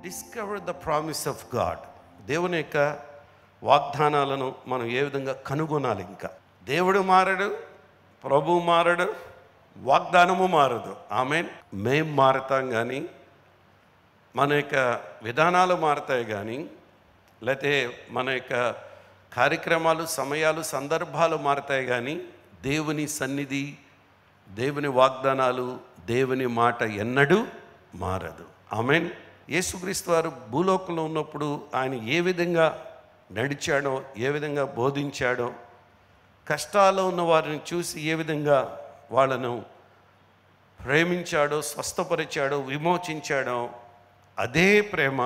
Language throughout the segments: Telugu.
Discover the promise of God. దేవుని యొక్క వాగ్దానాలను మనం ఏ విధంగా కనుగొనాలి? ఇంకా దేవుడు మారడు, ప్రభువు మారడు, వాగ్దానము మారదు. ఆమేన్. మేం మారతాం కానీ, మన యొక్క విధానాలు మారతాయి కానీ, లేకపోతే మన యొక్క కార్యక్రమాలు, సమయాలు, సందర్భాలు మారతాయి కానీ దేవుని సన్నిధి, దేవుని వాగ్దానాలు, దేవుని మాట ఎన్నడూ మారదు. ఆమేన్. యేసుక్రీస్తు వారు భూలోకంలో ఉన్నప్పుడు ఆయన ఏ విధంగా నడిచాడో, ఏ విధంగా బోధించాడో, కష్టాల్లో ఉన్న వారిని చూసి ఏ విధంగా వాళ్ళను ప్రేమించాడో, స్వస్థపరిచాడో, విమోచించాడో, అదే ప్రేమ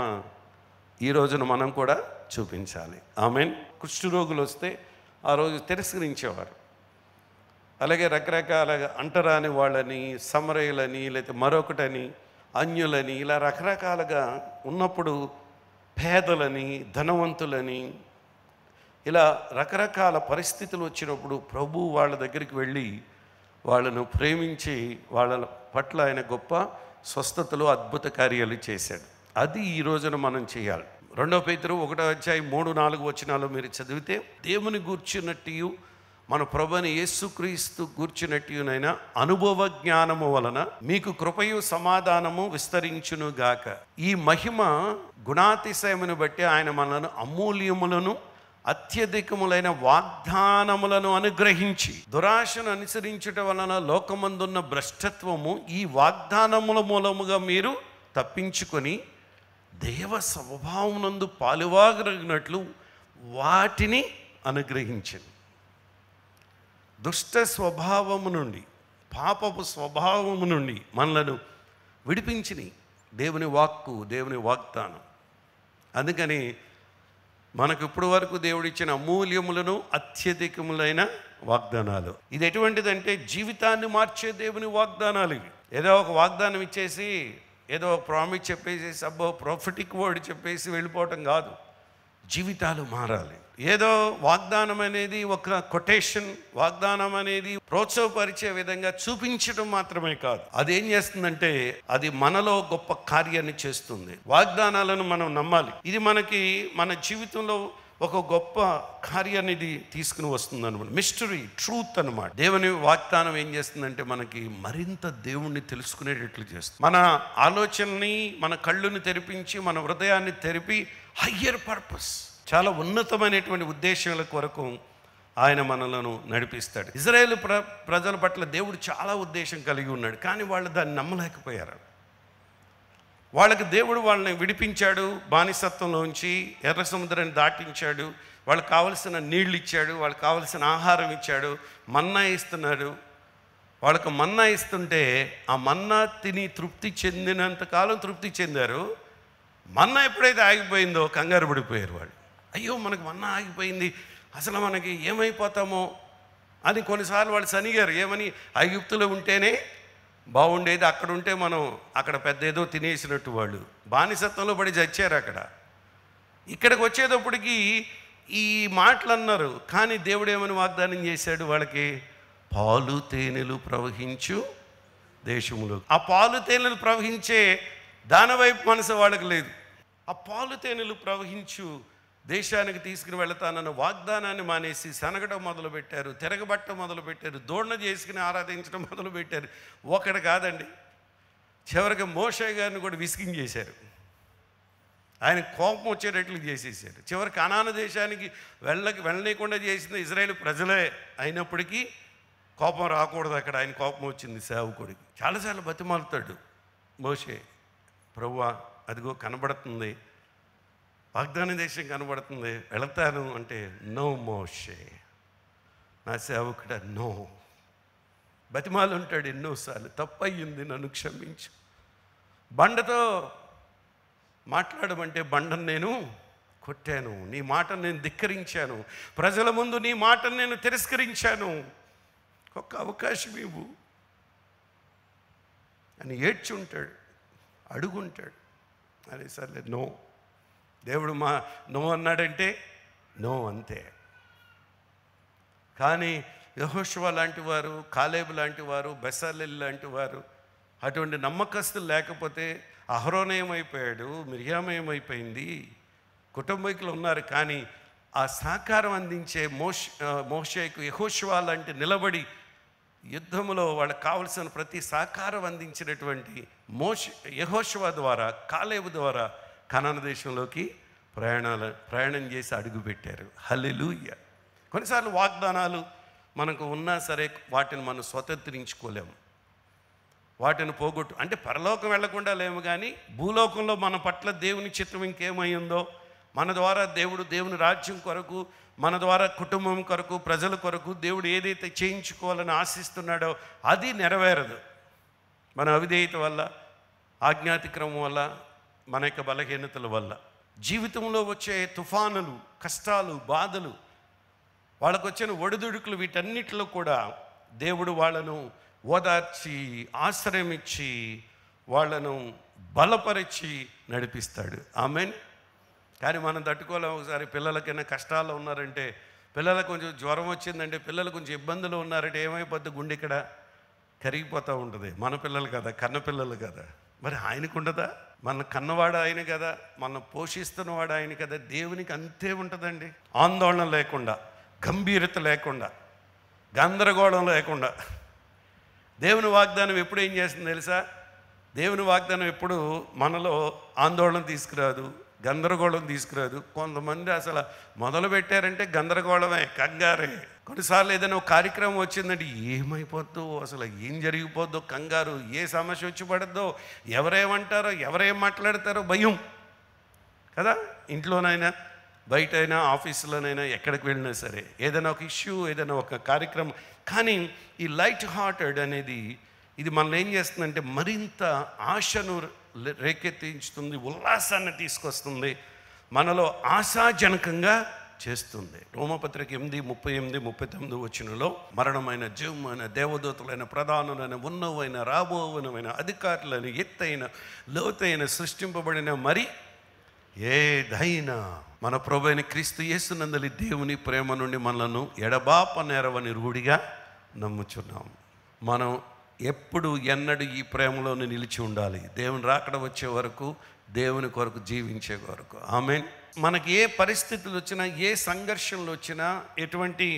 ఈ రోజున మనం కూడా చూపించాలి. ఆమేన్. కుష్ఠరోగులు వస్తే ఆ రోజు తిరస్కరించేవారు. అలాగే రకరకాలుగా అంటరాని వాళ్ళని, సమరయులని, లేకపోతే మరొకటని, అన్యులని, ఇలా రకరకాలుగా ఉన్నప్పుడు పేదలని, ధనవంతులని, ఇలా రకరకాల పరిస్థితులు వచ్చినప్పుడు ప్రభు వాళ్ళ దగ్గరికి వెళ్ళి వాళ్ళను ప్రేమించి వాళ్ళ పట్ల ఆయన గొప్ప స్వస్థతలు, అద్భుత కార్యాలు చేశాడు. అది ఈ రోజున మనం చేయాలి. 2 పేతురు 1:3-4 మీరు చదివితే, దేవుని గూర్చినట్టు మన ప్రభువైన యేసుక్రీస్తు గూర్చినట్టునైనా అనుభవ జ్ఞానము వలన మీకు కృపయు సమాధానము విస్తరించునుగాక. ఈ మహిమ గుణాతిశయమును బట్టి ఆయన మనలను అమూల్యములను అత్యధికములైన వాగ్దానములను అనుగ్రహించి దురాశను అనుసరించుట వలన లోకమందున్న భ్రష్టత్వము ఈ వాగ్దానముల మూలముగా మీరు తప్పించుకొని దేవ స్వభావమునందు పాలువాగలిగినట్లు వాటిని అనుగ్రహించింది. దుష్ట స్వభావము నుండి, పాపపు స్వభావము నుండి మనలను విడిపించిని దేవుని వాక్కు, దేవుని వాగ్దానం. అందుకని మనకు ఇప్పటి వరకు దేవుడిచ్చిన అమూల్యములను అత్యధికములైన వాగ్దానాలు. ఇది ఎటువంటిదంటే జీవితాన్ని మార్చే దేవుని వాగ్దానాలు ఇవి. ఏదో ఒక వాగ్దానం ఇచ్చేసి, ఏదో ఒక ప్రామిస్ చెప్పేసి, అబ్బో ప్రొఫెటిక్ వర్డ్ చెప్పేసి వెళ్ళిపోవటం కాదు. జీవితాలు మారాలి. ఏదో వాగ్దానం అనేది ఒక కొటేషన్, వాగ్దానం అనేది ప్రోత్సాహపరిచే విధంగా చూపించడం మాత్రమే కాదు. అదేం చేస్తుందంటే అది మనలో గొప్ప కార్యాన్ని చేస్తుంది. వాగ్దానాలను మనం నమ్మాలి. ఇది మనకి మన జీవితంలో ఒక గొప్ప కార్యాన్ని ఇది తీసుకుని వస్తుంది అనమాట. మిస్టరీ, ట్రూత్ అనమాట. దేవుని వాగ్దానం ఏం చేస్తుందంటే మనకి మరింత దేవుణ్ణి తెలుసుకునేటట్లు చేస్తుంది. మన ఆలోచనని, మన కళ్ళుని తెరిపించి, మన హృదయాన్ని తెరిపి హయ్యర్ పర్పస్, చాలా ఉన్నతమైనటువంటి ఉద్దేశాల కొరకు ఆయన మనలను నడిపిస్తాడు. ఇజ్రాయేల్ ప్రజల పట్ల దేవుడు చాలా ఉద్దేశం కలిగి ఉన్నాడు, కానీ వాళ్ళు దాన్ని నమ్మలేకపోయారు. వాళ్ళకి దేవుడు వాళ్ళని విడిపించాడు, బానిసత్వంలోంచి ఎర్ర సముద్రాన్ని దాటించాడు, వాళ్ళకి కావలసిన నీళ్ళు ఇచ్చాడు, వాళ్ళకి కావలసిన ఆహారం ఇచ్చాడు, మన్నా ఇస్తున్నాడు. వాళ్ళకు మన్నా ఇస్తుంటే ఆ మన్నా తిని తృప్తి చెందినంతకాలం తృప్తి చెందారు. మన్నా ఎప్పుడైతే ఆగిపోయిందో కంగారు పడిపోయారు వాళ్ళు. అయ్యో మనకు మన్నా ఆగిపోయింది, అసలు మనకి ఏమైపోతామో అని కొన్నిసార్లు వాళ్ళు సనిగారు. ఏమని? ఐగుప్తులో ఉంటేనే బాగుండేది, అక్కడ ఉంటే మనం అక్కడ పెద్ద ఏదో తినేసినట్టు. వాళ్ళు బానిసత్వంలో పడి చచ్చారు అక్కడ. ఇక్కడికి వచ్చేటప్పటికి ఈ మాటలు అన్నారు. కానీ దేవుడు ఏమని వాగ్దానం చేశాడు వాళ్ళకి? పాలు తేనెలు ప్రవహించు దేశములో. ఆ పాలు తేనెలు ప్రవహించే దానివైపు మనసు వాళ్ళకి లేదు. ఆ పాలు తేనెలు ప్రవహించు దేశానికి తీసుకుని వెళతానన్న వాగ్దానాన్ని మానేసి సనగడం మొదలుపెట్టారు, తిరగబట్టడం మొదలుపెట్టారు, దోణ చేసుకుని ఆరాధించడం మొదలుపెట్టారు. ఒకటి కాదండి, చివరికి మోషే గారిని కూడా విసిగించేశారు. ఆయన కోపం వచ్చేటట్లు చేసేసారు. చివరికి కనాను దేశానికి వెళ్ళనీయకుండా చేసిన ఇజ్రాయేల్ ప్రజలే అయినప్పటికీ కోపం రాకూడదు. అక్కడ ఆయన కోపం వచ్చింది సేవకుడికి. చాలాసార్లు బతిమాలుతాడు మోషే, ప్రభువా అదిగో కనబడుతుంది, వాగ్దాన దేశం కనబడుతుంది, వెళతాను అంటే నో మోషే, నా సేవకుడ నో. బతిమాలు ఉంటాడు ఎన్నోసార్లు, తప్పయ్యింది నన్ను క్షమించు. బండతో మాట్లాడమంటే బండను నేను కొట్టాను, నీ మాటను నేను ధిక్కరించాను, ప్రజల ముందు నీ మాటను నేను తిరస్కరించాను, ఒక్క అవకాశం ఇవ్వు అని ఏడ్చుంటాడు, అడుగుంటాడు. అదే సర్లే నో. దేవుడు నో అన్నాడంటే నో అంతే. కానీ యెహోషువ లాంటి వారు, కాలేబు లాంటి వారు, బెసలేలు లాంటి వారు అటువంటి నమ్మకస్తులు లేకపోతే అహరోను ఏమైపోయాడు, మిర్యాము ఏమైపోయింది, కుటుంబీకులు ఉన్నారు. కానీ ఆ సహకారం అందించే మోషేకు యెహోషువ లాంటి నిలబడి యుద్ధంలో వాళ్ళకి కావలసిన ప్రతి సహకారం అందించినటువంటి యెహోషువ ద్వారా, కాలేబు ద్వారా కనాను దేశంలోకి ప్రయాణం చేసి అడుగుపెట్టారు. హల్లెలూయా. కొన్నిసార్లు వాగ్దానాలు మనకు ఉన్నా సరే వాటిని మనం స్వతంత్రించుకోలేము, వాటిని అంటే పరలోకం వెళ్లకుండా లేము, కానీ భూలోకంలో మన పట్ల దేవుని చిత్తం ఇంకేమై ఉందో, మన ద్వారా దేవుని రాజ్యం కొరకు, మన ద్వారా కుటుంబం కొరకు, ప్రజల కొరకు దేవుడు ఏదైతే చేయించుకోవాలని ఆశిస్తున్నాడో అది నెరవేరదు. మన అవిధేయత వల్ల, ఆజ్ఞాతిక్రమం వల్ల, మన యొక్క బలహీనతల వల్ల. జీవితంలో వచ్చే తుఫానులు, కష్టాలు, బాధలు, వాళ్ళకు వచ్చిన ఒడిదుడుకులు, వీటన్నిటిలో కూడా దేవుడు వాళ్ళను ఓదార్చి, ఆశ్రయం ఇచ్చి, వాళ్ళను బలపరిచి నడిపిస్తాడు. ఆమేన్. కానీ మనం తట్టుకోలేము. ఒకసారి పిల్లలకైనా కష్టాల్లో ఉన్నారంటే, పిల్లలకు కొంచెం జ్వరం వచ్చిందంటే, పిల్లలు కొంచెం ఇబ్బందులు ఉన్నారంటే ఏమైపోద్ది, గుండె ఇక్కడ కరిగిపోతూ ఉంటుంది. మన పిల్లలు కదా, కన్న పిల్లలు కదా, మరి ఆయనకు ఉండదా? మన కన్నవాడు ఆయన కదా, మన పోషిస్తున్నవాడు ఆయన కదా. దేవునికి అంతే ఉంటుందండి. ఆందోళన లేకుండా, గంభీరత లేకుండా, గందరగోళం లేకుండా. దేవుని వాగ్దానం ఎప్పుడు ఏం చేస్తుంది తెలుసా? దేవుని వాగ్దానం ఎప్పుడు మనలో ఆందోళన తీసుకురాదు, గందరగోళం తీసుకురాదు. కొంతమంది అసలు మొదలు పెట్టారంటే గందరగోళమే, కంగారే. కొన్నిసార్లు ఏదైనా ఒక కార్యక్రమం వచ్చిందంటే ఏమైపోద్దో, అసలు ఏం జరిగిపోద్దో కంగారు, ఏ సమస్య వచ్చి పడద్దో, ఎవరేమంటారో, ఎవరేం మాట్లాడతారో భయం కదా. ఇంట్లోనైనా, బయటైనా, ఆఫీసులోనైనా, ఎక్కడికి వెళ్ళినా సరే ఏదైనా ఒక ఇష్యూ, ఏదైనా ఒక కార్యక్రమం. కానీ ఈ లైట్ హార్టెడ్ అనేది ఇది మనల్ని ఏం చేస్తుందంటే మరింత ఆశను రేకెత్తించుతుంది, ఉల్లాసాన్ని తీసుకొస్తుంది, మనలో ఆశాజనకంగా చేస్తుంది. రోమపత్రిక 8:38-39 వచనంలో మరణమైన, జీవమైన, దేవదూతలైన, ప్రధానులైన, ఉన్నవైన, రాబోవైన, అధికారులైన, ఎత్తైన, లోతైన, సృష్టింపబడిన మరి ఏదైనా మన ప్రభువైన క్రీస్తు యేసునందలి దేవుని ప్రేమ నుండి మనలను ఎడబాప నేరవని రూఢిగా నమ్ముచున్నాం. మనం ఎప్పుడు ఎన్నడూ ఈ ప్రేమలోనే నిలిచి ఉండాలి, దేవుని రాకడ వచ్చే వరకు, దేవుని కొరకు జీవించే వరకు. ఆమేన్. మనకి ఏ పరిస్థితులు వచ్చినా, ఏ సంఘర్షణలు వచ్చినా, ఎటువంటి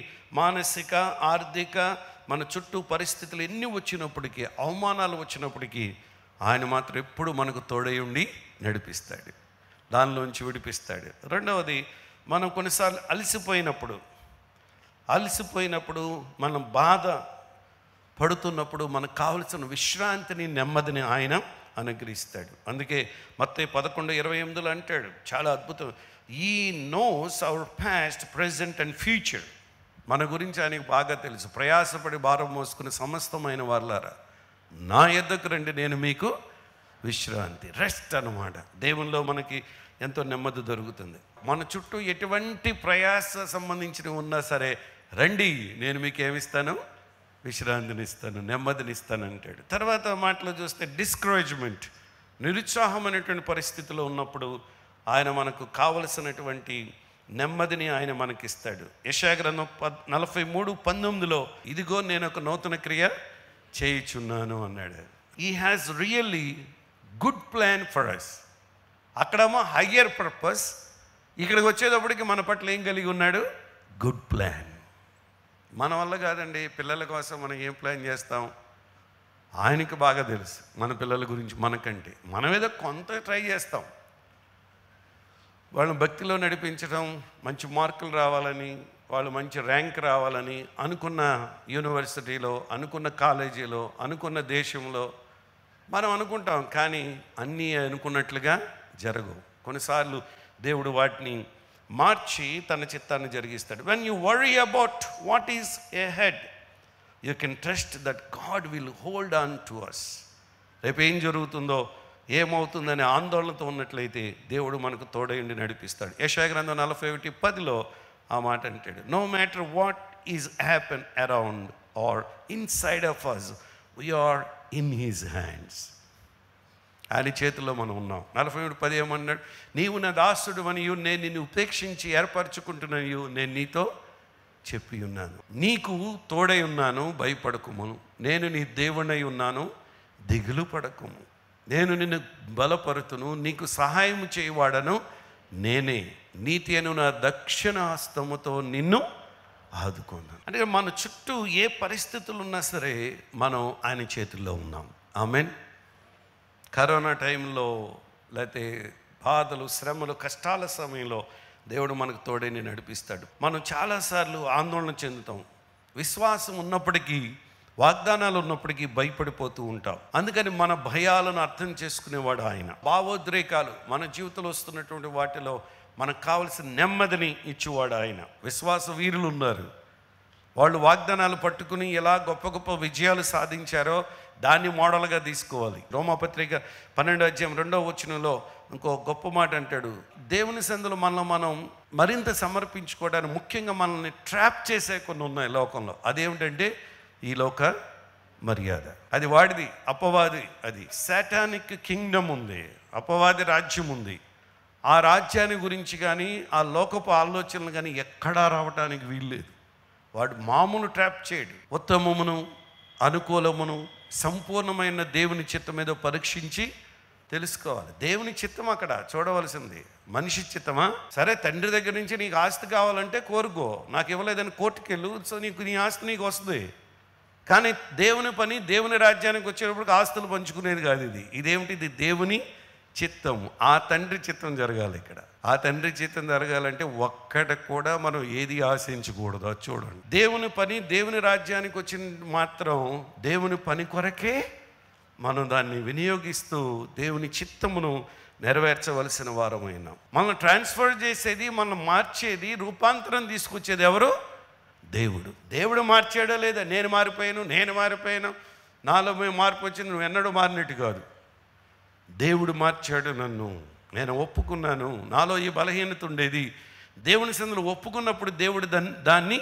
మానసిక, ఆర్థిక, మన చుట్టూ పరిస్థితులు ఎన్ని వచ్చినప్పటికీ, అవమానాలు వచ్చినప్పటికీ ఆయన మాత్రం ఎప్పుడు మనకు తోడై ఉండి నడిపిస్తాడు, దానిలోంచి విడిపిస్తాడు. రెండవది, మనం కొన్నిసార్లు అలసిపోయినప్పుడు మనం బాధ పడుతున్నప్పుడు మనకు కావలసిన విశ్రాంతిని, నెమ్మదిని ఆయన అనుగ్రహిస్తాడు. అందుకే మత్తయి 11:28 అంటాడు, చాలా అద్భుతం. ఈ nose our past, present and future. మన గురించి ఆయనకు బాగా తెలుసు. ప్రయాసపడి భారం మోసుకుని సమస్తమైన వారులారా నా యొద్దకు రండి, నేను మీకు విశ్రాంతి, రెస్ట్ అన్నమాట. దేవునిలో మనకి ఎంతో నెమ్మది దొరుకుతుంది. మన చుట్టూ ఎటువంటి ప్రయాస సంబంధించినవి ఉన్నా సరే, రండి, నేను మీకు ఏమిస్తాను, విశ్రాంతినిస్తాను, నెమ్మదినిస్తాను అంటాడు. తర్వాత మాటలో చూస్తే డిస్కరేజ్మెంట్, నిరుత్సాహం అనేటువంటి పరిస్థితిలో ఉన్నప్పుడు ఆయన మనకు కావలసినటువంటి నెమ్మదిని ఆయన మనకిస్తాడు. యెషయా గ్రంథం 43:19 ఇదిగో నేను ఒక నూతన క్రియ చేయుచున్నాను అన్నాడు. He has really good plan for us. అక్కడేమో హయ్యర్ పర్పస్, ఇక్కడికి వచ్చేటప్పటికి మన పట్ల ఏం కలిగి ఉన్నాడు, గుడ్ ప్లాన్. మన వల్ల కాదండి. పిల్లల కోసం మనం ఏం ప్లాన్ చేస్తాం, ఆయనకు బాగా తెలుసు మన పిల్లల గురించి మనకంటే. మనం ఏదో కొంత ట్రై చేస్తాం, వాళ్ళని భక్తిలో నడిపించడం, మంచి మార్కులు రావాలని, వాళ్ళు మంచి ర్యాంక్ రావాలని, అనుకున్న యూనివర్సిటీలో, అనుకున్న కాలేజీలో, అనుకున్న దేశంలో మనం అనుకుంటాం. కానీ అన్నీ అనుకున్నట్లుగా జరగవు. కొన్నిసార్లు దేవుడు వాటిని మార్చి తన చిత్తాన్ని జరిగిస్తాడు. When you worry about what is ahead, you can trust that God will hold on to us. రేపు ఏం జరుగుతుందో, ఏమవుతుందనే ఆందోళనతో ఉన్నట్లయితే దేవుడు మనకు తోడైండి నడిపిస్తాడు. యెషయా గ్రంథం 41:10 ఆ మాట అంటాడు, no matter what is happen around or inside of us, we're in his hands. ఆయన చేతిలో మనం ఉన్నాం. 43:10 ఏమన్నాడు, నీవు నా దాసుడు అనియు, నేను నిన్ను ఉపేక్షించి ఏర్పరచుకుంటున్నాయు, నేను నీతో చెప్పి ఉన్నాను, నీకు తోడై ఉన్నాను, భయపడకుము, నేను నీ దేవుడై ఉన్నాను, దిగులు పడకుము. నేను నిన్ను బలపరుతును, నీకు సహాయం చేయవాడను నేనే, నీతి అను నా దక్షిణ హస్తముతో నిన్ను ఆదుకున్నాను. అంటే మన చుట్టూ ఏ పరిస్థితులు ఉన్నా సరే మనం ఆయన చేతుల్లో ఉన్నాం. ఆమేన్. కరోనా టైంలో, లేకపోతే బాధలు, శ్రమలు, కష్టాల సమయంలో దేవుడు మనకు తోడని నడిపిస్తాడు. మనం చాలాసార్లు ఆందోళన చెందుతాం. విశ్వాసం ఉన్నప్పటికీ, వాగ్దానాలు ఉన్నప్పటికీ భయపడిపోతూ ఉంటాం. అందుకని మన భయాలను అర్థం చేసుకునేవాడు ఆయన. భావోద్రేకాలు, మన జీవితంలో వస్తున్నటువంటి వాటిలో మనకు కావలసిన నెమ్మదిని ఇచ్చేవాడు ఆయన. విశ్వాస వీరులు ఉన్నారు, వాళ్ళు వాగ్దానాలు పట్టుకుని ఎలా గొప్ప గొప్ప విజయాలు సాధించారో దాన్ని మోడల్గా తీసుకోవాలి. రోమాపత్రిక 12:2 ఇంకో గొప్ప మాట అంటాడు, దేవుని సందులో మనలో మనం మరింత సమర్పించుకోవడానికి ముఖ్యంగా మనల్ని ట్రాప్ చేసే కొన్ని ఉన్నాయి లోకంలో. అదేమిటంటే ఈ లోక మర్యాద. అది వాడిది, అపవాది. అది సాటానిక్ కింగ్డమ్ ఉంది, అపవాది రాజ్యం ఉంది. ఆ రాజ్యాన్ని గురించి కానీ, ఆ లోకపు ఆలోచనలు కానీ ఎక్కడా రావటానికి వీల్లేదు. వాడు మామూలు ట్రాప్ చేయడు. ఉత్తమమును, అనుకూలమును, సంపూర్ణమైన దేవుని చిత్తం ఏదో పరీక్షించి తెలుసుకోవాలి. దేవుని చిత్తం అక్కడ చూడవలసింది, మనిషి చిత్తమా? సరే, తండ్రి దగ్గర నుంచి నీకు ఆస్తి కావాలంటే కోరుకో, నాకు ఇవ్వలేదని కోర్టుకు వెళ్ళు, సో నీ ఆస్తి నీకు వస్తుంది. కానీ దేవుని పని, దేవుని రాజ్యానికి వచ్చేటప్పుడు ఆస్తులు పంచుకునేది కాదు. ఇదేమిటి? ఇది దేవుని చిత్తం. ఆ తండ్రి చిత్తం జరగాలి ఇక్కడ. ఆ తండ్రి చిత్తం జరగాలంటే ఒక్కట కూడా మనం ఏది ఆశించకూడదు. అది చూడండి, దేవుని పని, దేవుని రాజ్యానికి వచ్చిన మాత్రం దేవుని పని కొరకే మనం దాన్ని వినియోగిస్తూ దేవుని చిత్తమును నెరవేర్చవలసిన వారమైనాం. మనల్ని ట్రాన్స్ఫర్ చేసేది, మనం మార్చేది, రూపాంతరం తీసుకొచ్చేది ఎవరు? దేవుడు. దేవుడు మార్చాడో లేదా? నేను మారిపోయాను, నాలో మార్పు వచ్చింది, నువ్వు ఎన్నడూ మారినట్టు కాదు. దేవుడు మార్చాడు నన్ను, నేను ఒప్పుకున్నాను. నాలో ఈ బలహీనత ఉండేది, దేవుని సందులో ఒప్పుకున్నప్పుడు దేవుడు దాన్ని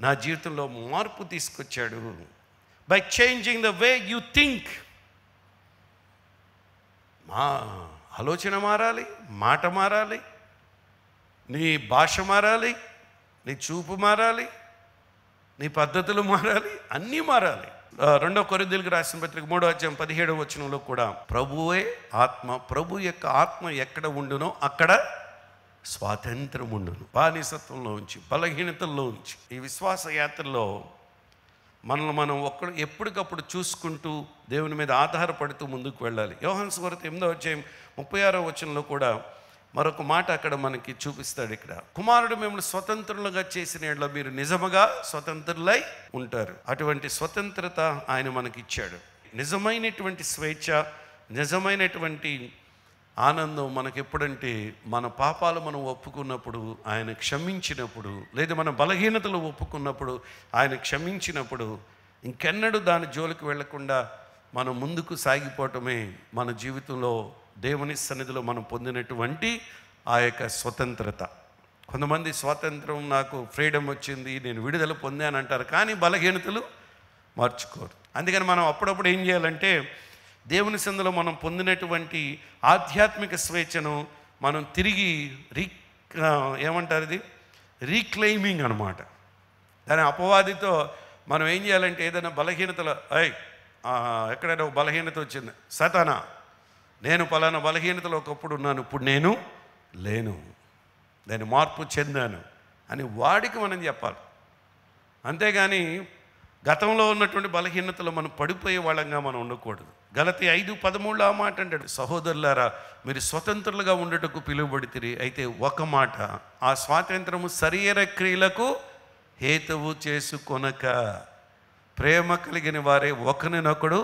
నా జీవితంలో మార్పు తీసుకొచ్చాడు. By changing the way you think. మా ఆలోచన మారాలి, మాట మారాలి, నీ భాష మారాలి, నీ చూపు మారాలి, నీ పద్ధతులు మారాలి, అన్నీ మారాలి. 2 కొరింథీయులకు రాసిన పత్రిక 3:17 కూడా ప్రభువే ఆత్మ, ప్రభు యొక్క ఆత్మ ఎక్కడ ఉండునో అక్కడ స్వాతంత్రం ఉండును. బానిసత్వంలో ఉంచి, బలహీనతల్లో ఉంచి, ఈ విశ్వాస యాత్రలో మనల్ని మనం ఎప్పటికప్పుడు చూసుకుంటూ దేవుని మీద ఆధారపడుతూ ముందుకు వెళ్ళాలి. యోహాను సువార్త 8:36 కూడా మరొక మాట అక్కడ మనకి చూపిస్తాడు. ఇక్కడ కుమారుడు మిమ్మల్ని స్వతంత్రులుగా చేసిన యెడల మీరు నిజముగా స్వతంత్రులై ఉంటారు. అటువంటి స్వతంత్రత ఆయన మనకి ఇచ్చాడు. నిజమైనటువంటి స్వేచ్ఛ, నిజమైనటువంటి ఆనందం మనకి ఎప్పుడంటే మన పాపాలు మనం ఒప్పుకున్నప్పుడు, ఆయన క్షమించినప్పుడు, లేదా మన బలహీనతలు ఒప్పుకున్నప్పుడు, ఆయన క్షమించినప్పుడు, ఇంకెన్నడూ దాని జోలికి వెళ్లకుండా మనం ముందుకు సాగిపోవటమే మన జీవితంలో దేవుని సన్నిధిలో మనం పొందినటువంటి ఆ యొక్క స్వతంత్రత. కొంతమంది స్వాతంత్రం, నాకు ఫ్రీడమ్ వచ్చింది, నేను విడుదల పొందాను అంటారు, కానీ బలహీనతలు మార్చుకోరు. అందుకని మనం అప్పుడప్పుడు ఏం చేయాలంటే దేవుని సన్నిధిలో మనం పొందినటువంటి ఆధ్యాత్మిక స్వేచ్ఛను మనం తిరిగి ఏమంటారు, ఇది రీక్లెయిమింగ్ అనమాట. దాని అపవాదితో మనం ఏం చేయాలంటే ఏదైనా బలహీనతలో, ఎక్కడైనా బలహీనత వచ్చింది, సతానా నేను పలానా బలహీనతలో ఒకప్పుడు ఉన్నాను, ఇప్పుడు నేను లేను, నేను మార్పు చెందాను అని వాడికి మనం చెప్పాలి. అంతేగాని గతంలో ఉన్నటువంటి బలహీనతలో మనం పడిపోయే వాళ్ళంగా మనం ఉండకూడదు. గలతీ 5:13 ఆ మాట అంటాడు, సహోదరులారా మీరు స్వతంత్రులుగా ఉండటకు పిలువబడితిరి, అయితే ఒక మాట, ఆ స్వాతంత్రము శరీర క్రియలకు హేతువు చేసుకొనక ప్రేమ కలిగిన వారే ఒకరినొకడు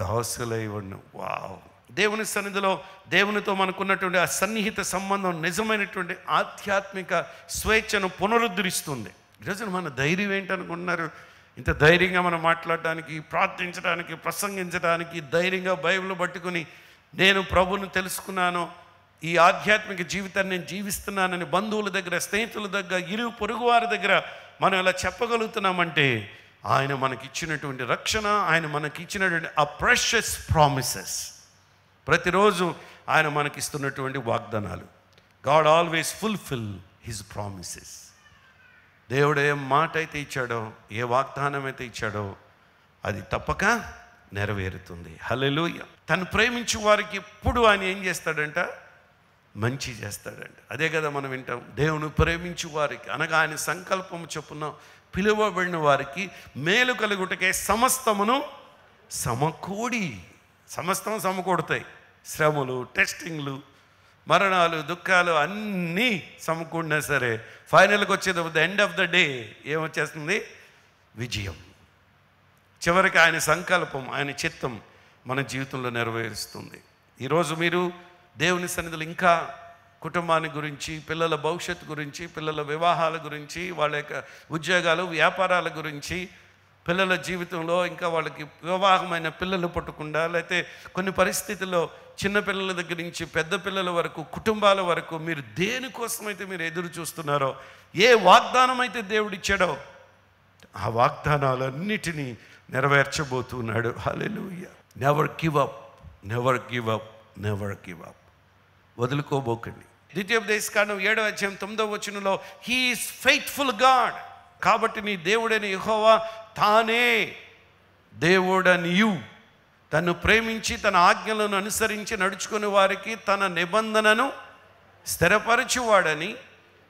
దాసులై ఉండు. వావ్! దేవుని సన్నిధిలో దేవునితో మనకున్నటువంటి ఆ సన్నిహిత సంబంధం నిజమైనటువంటి ఆధ్యాత్మిక స్వేచ్ఛను పునరుద్ధరిస్తుంది. ఈరోజు మన ధైర్యం ఏంటనుకుంటున్నారు? ఇంత ధైర్యంగా మనం మాట్లాడటానికి, ప్రార్థించడానికి, ప్రసంగించడానికి, ధైర్యంగా బైబిల్ పట్టుకుని నేను ప్రభువును తెలుసుకున్నాను, ఈ ఆధ్యాత్మిక జీవితాన్ని నేను జీవిస్తున్నానని బంధువుల దగ్గర, స్నేహితుల దగ్గర, ఇరుగు పొరుగు వారి దగ్గర మనం ఇలా చెప్పగలుగుతున్నామంటే ఆయన మనకిచ్చినటువంటి రక్షణ, ఆయన మనకిచ్చినటువంటి ఆ ప్రెషస్ ప్రామిసెస్, ప్రతిరోజు ఆయన మనకిస్తున్నటువంటి వాగ్దానాలు. God always fulfil his promises. దేవుడు ఏ మాట అయితే ఇచ్చాడో, ఏ వాగ్దానం అయితే ఇచ్చాడో అది తప్పక నెరవేరుతుంది. హల్లెలూయా. తను ప్రేమించు వారికి ఎప్పుడు ఆయన ఏం చేస్తాడంట? మంచి చేస్తాడంట. అదే కదా మనం వింటాం, దేవుని ప్రేమించు వారికి అనగా ఆయన సంకల్పం చొప్పున పిలువబడిన వారికి మేలు కలుగుటకే సమస్తమును సమస్తం సమకూడతాయి. శ్రమలు, టెస్టింగ్లు, మరణాలు, దుఃఖాలు అన్నీ సమకూడినా సరే ఫైనల్కి వచ్చేది the end of the day ఏమొచ్చేస్తుంది? విజయం. చివరికి ఆయన సంకల్పం, ఆయన చిత్తం మన జీవితంలో నెరవేరుస్తుంది. ఈరోజు మీరు దేవుని సన్నిధిలో ఇంకా కుటుంబాన్ని గురించి, పిల్లల భవిష్యత్తు గురించి, పిల్లల వివాహాల గురించి, వాళ్ళ యొక్క ఉద్యోగాలు, వ్యాపారాల గురించి, పిల్లల జీవితంలో ఇంకా వాళ్ళకి వివాహమైన పిల్లలు పుట్టకుండా, లేకపోతే కొన్ని పరిస్థితుల్లో చిన్న పిల్లల దగ్గర నుంచి పెద్ద పిల్లల వరకు, కుటుంబాల వరకు మీరు దేనికోసమైతే మీరు ఎదురు చూస్తున్నారో, ఏ వాగ్దానం అయితే దేవుడిచ్చాడో ఆ వాగ్దానాలన్నిటినీ నెరవేర్చబోతున్నాడు. Hallelujah. Never give up, never give up, never give up. వదులుకోబోకండి. ద్వితీయోపదేశకాండం 7వ అధ్యాయం 9వ వచనంలో హీ ఈజ్ ఫెయిత్ఫుల్ గాడ్. కాబట్టి నీ దేవుడైన యెహోవా తానే దేవుడనియు, తను ప్రేమించి తన ఆజ్ఞలను అనుసరించి నడుచుకునే వారికి తన నిబంధనను స్థిరపరచువాడని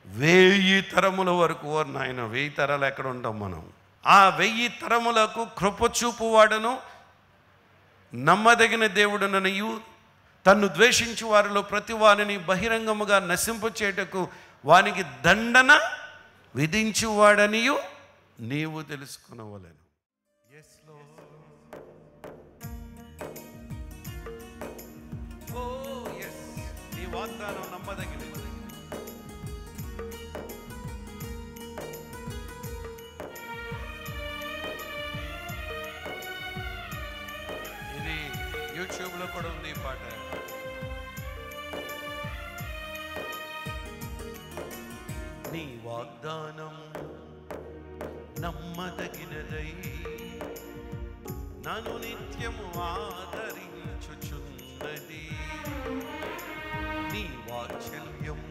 1000 తరముల వరకు. నాయన 1000 తరాలు ఎక్కడ ఉంటాం మనం? ఆ 1000 తరములకు కృపచూపువాడను, నమ్మదగిన దేవుడననియు, తన్ను ద్వేషించు వారిలో ప్రతి వారిని బహిరంగముగా నశింపచేయుటకు వానికి దండన విధించువాడనియు నీవు తెలుసుకునవలెను. నీ వాగ్దానం నమ్మదగినది. ఇది యూట్యూబ్లో కూడా ఉంది ఈ పాట. నీ వాగ్దానం నమ్మదగినదై నన్ను నిత్యము ఆదరించుచున్నది. నీ వాత్సల్యం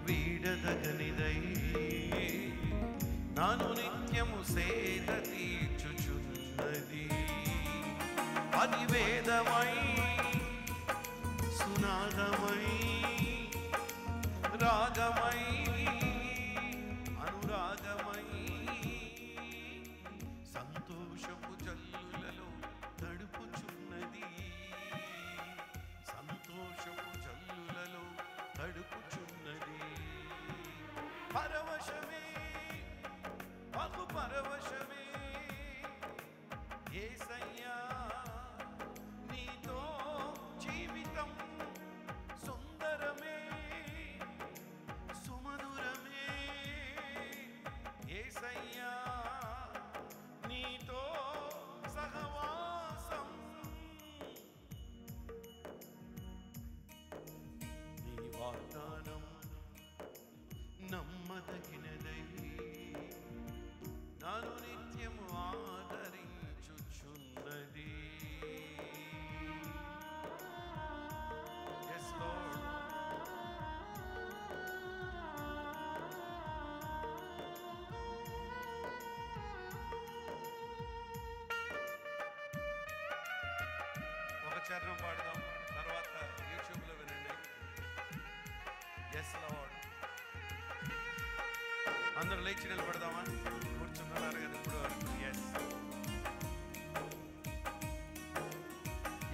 వీడదగనిదై నన్ను నిత్యము సేద తీర్చుచున్నది. అది వేదమై సునాదమై రాగమై అనురాగమై సంతోషపు జల్లులలో తడుపుచున్నది. సంతోషపు జల్లులలో తడుపుచున్నది. పరవశమే, బహు పరవశమే యేసయ్యా, నీతో జీవితం సుందరమే సుమధురమే. యేసయ్యా, నీతో సహవాసం. నీ వాగ్దానం నమ్మదగినదై నన్ను నిత్యము ఆదరించుచున్నది. Yes, Lord. ఒక చరణం పాడదాం, తర్వాత యూట్యూబ్లో వినండి. Yes Lord. అందరూ లేచి నిలబడదామా? కూర్చున్నారు కదా ఇప్పుడు వరకు. Yes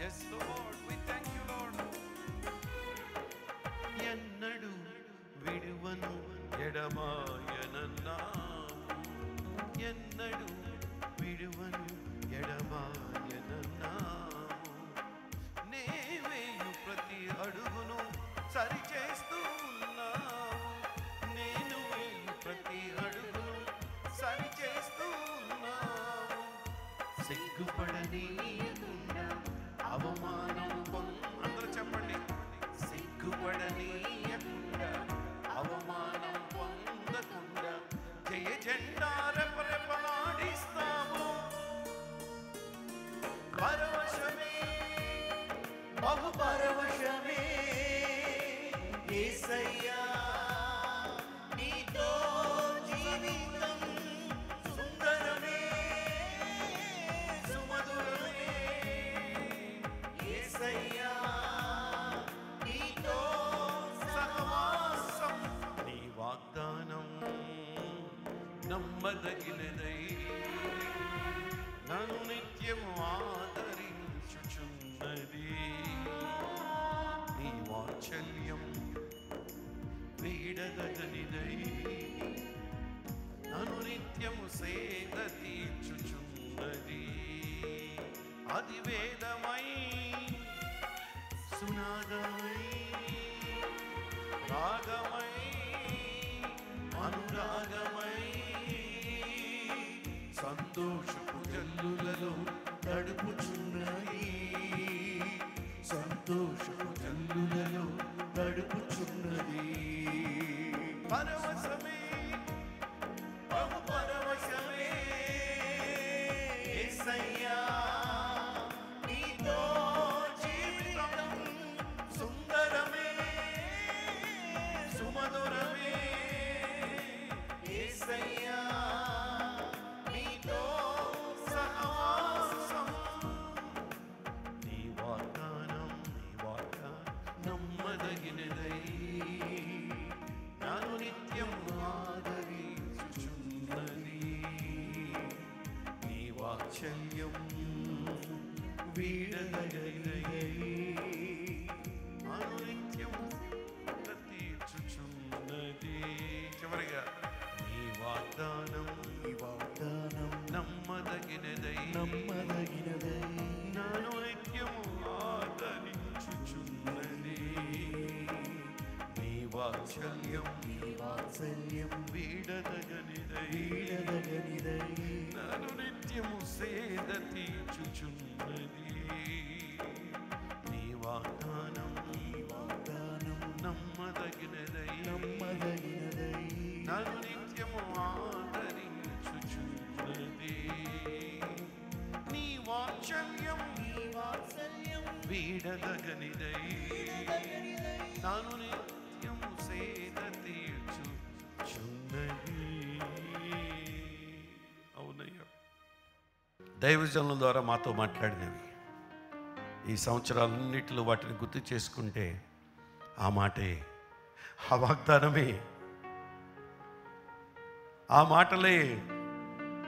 yes Lord, we thank you Lord. ఎన్నడు విడువను ఎడమాయనన్నావు, ఎన్నడు విడువను ఎడమాయనన్నావు. నే వేయు ప్రతి అడుగును సరిచేస్తూ ఉన్నావు. నేను వేయు ప్రతి అడుగును సరిచేస్తూ ఉన్నావు. సిగ్గుపడనీయకుండా అవమానం అందరూ చెప్పండి. సిగ్గుపడనీయకుండా అవమానం పొందకుండా జయ జెండా రెపరెపలాడిస్తావు. పరవశమే, బహు పరవశమే యేసయ్యా, నీతో జీవితం సుందరమే సుమధుర నమ్మదగినదై నన్ను నిత్యము ఆదరించుచున్నది. నీ వాత్సల్యం వీడదగనిదై నన్ను నిత్యము సేద తీర్చుచున్నది. అది వేదమై సునాదమై రాగమై అనురాగమై సంతోషపు జల్లులలో తడుపుచున్నది. సంతోషపు జల్లులలో తడుపుచున్నది. పరవశమే బహు పరవశమే యేసయ్యా నీతో జీవితం సుందరమే సుమధురమే. యేసయ్యా నీతో సహవాసం. నీ వాగ్దానం నమ్మదగినదై నన్ను నిత్యం ఆదరించుచున్నది. నీ వాత్సల్యం వీడదగినదై నన్ను నిత్యం తీర్చుచున్నది. చివరిగా నీ వాగ్దానం నమ్మదగినదై నన్ను నిత్యము ఆదరించుచున్నది. నీ వాత్సల్యం వీడదగనిదై నన్ను నిత్యము సేద తీర్చుచున్నది. నీ వాగ్దానం నమ్మదగినదై నన్ను నిత్యము ఆదరించుచున్నది. నీ వాత్సల్యం వీడదగనిదై నన్ను నిత్యము సేద తీర్చుచున్నది. అవునయ్యా, దైవజనుల ద్వారా మాతో మాట్లాడినవి ఈ సంవత్సరాలన్నిటిలో వాటిని గుర్తు చేసుకుంటే ఆ మాటే, ఆ వాగ్దానమే, ఆ మాటలే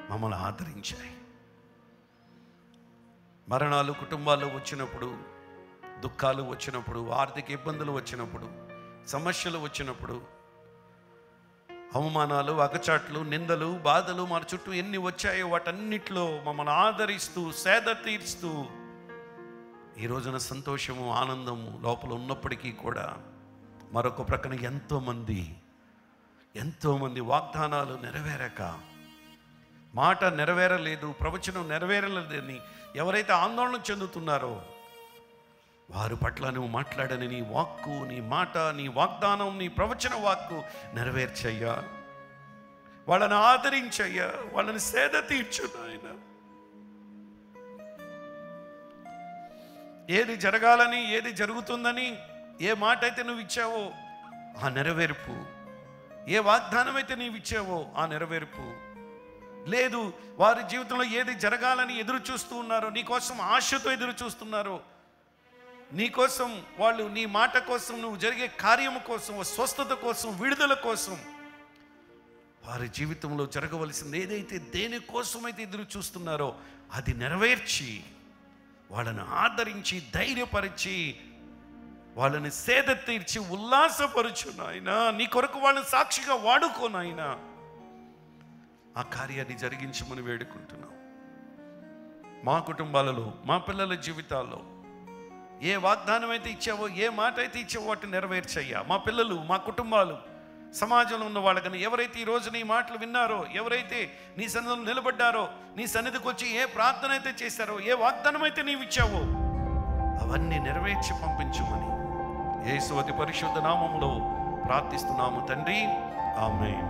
మమ్మల్ని ఆదరించాయి. మరణాలు కుటుంబాల్లో వచ్చినప్పుడు, దుఃఖాలు వచ్చినప్పుడు, ఆర్థిక ఇబ్బందులు వచ్చినప్పుడు, సమస్యలు వచ్చినప్పుడు, అవమానాలు, అగచాట్లు, నిందలు, బాధలు మన చుట్టూ ఎన్ని వచ్చాయో వాటన్నిటిలో మమ్మల్ని ఆదరిస్తూ సేద తీర్స్తూ ఈ రోజున సంతోషము, ఆనందము లోపల ఉన్నప్పటికీ కూడా మరొక ప్రక్కన ఎంతోమంది వాగ్దానాలు నెరవేరక, మాట నెరవేరలేదు, ప్రవచనం నెరవేరలేదని ఎవరైతే ఆందోళన చెందుతున్నారో వారి పట్ల నువ్వు మాట్లాడని నీ వాక్కు, నీ మాట, నీ వాగ్దానం, నీ ప్రవచన వాక్కు నెరవేర్చయ్యా. వాళ్ళని ఆదరించయ్యా, వాళ్ళని సేద తీర్చు నాయన. ఏది జరగాలని, ఏది జరుగుతుందని, ఏ మాట అయితే నువ్వు ఇచ్చావో ఆ నెరవేర్పు, ఏ వాగ్దానం అయితే నీవు ఇచ్చావో ఆ నెరవేర్పు లేదు. వారి జీవితంలో ఏది జరగాలని ఎదురు చూస్తూ ఉన్నారో, నీకోసం ఆశతో ఎదురు చూస్తున్నారో, నీకోసం వాళ్ళు, నీ మాట కోసం, నువ్వు జరిగే కార్యము కోసం, స్వస్థత కోసం, విడుదల కోసం, వారి జీవితంలో జరగవలసింది ఏదైతే, దేనికోసమైతే ఎదురు చూస్తున్నారో అది నెరవేర్చి వాళ్ళని ఆదరించి ధైర్యపరిచి వాళ్ళని సేద తీర్చి ఉల్లాసపరచు నాయనా. నీ కొరకు వాళ్ళని సాక్షిగా వాడుకో నాయనా. ఆ కార్యాన్ని జరిగించమని వేడుకుంటున్నాం. మా కుటుంబాలలో, మా పిల్లల జీవితాల్లో ఏ వాగ్దానం అయితే ఇచ్చావో, ఏ మాట అయితే ఇచ్చావో వాటిని నెరవేర్చయ్యా. మా పిల్లలు, మా కుటుంబాలు, సమాజంలో ఉన్న వాళ్ళకని ఎవరైతే ఈరోజు నీ మాటలు విన్నారో, ఎవరైతే నీ సన్నిధిలో నిలబడ్డారో, నీ సన్నిధికి వచ్చి ఏ ప్రార్థన అయితే చేశారో, ఏ వాగ్దానం అయితే నీవు ఇచ్చావో అవన్నీ నెరవేర్చి పంపించమని యేసు అతి పరిశుద్ధ నామములో ప్రార్థిస్తున్నాము తండ్రి. ఆమేన్.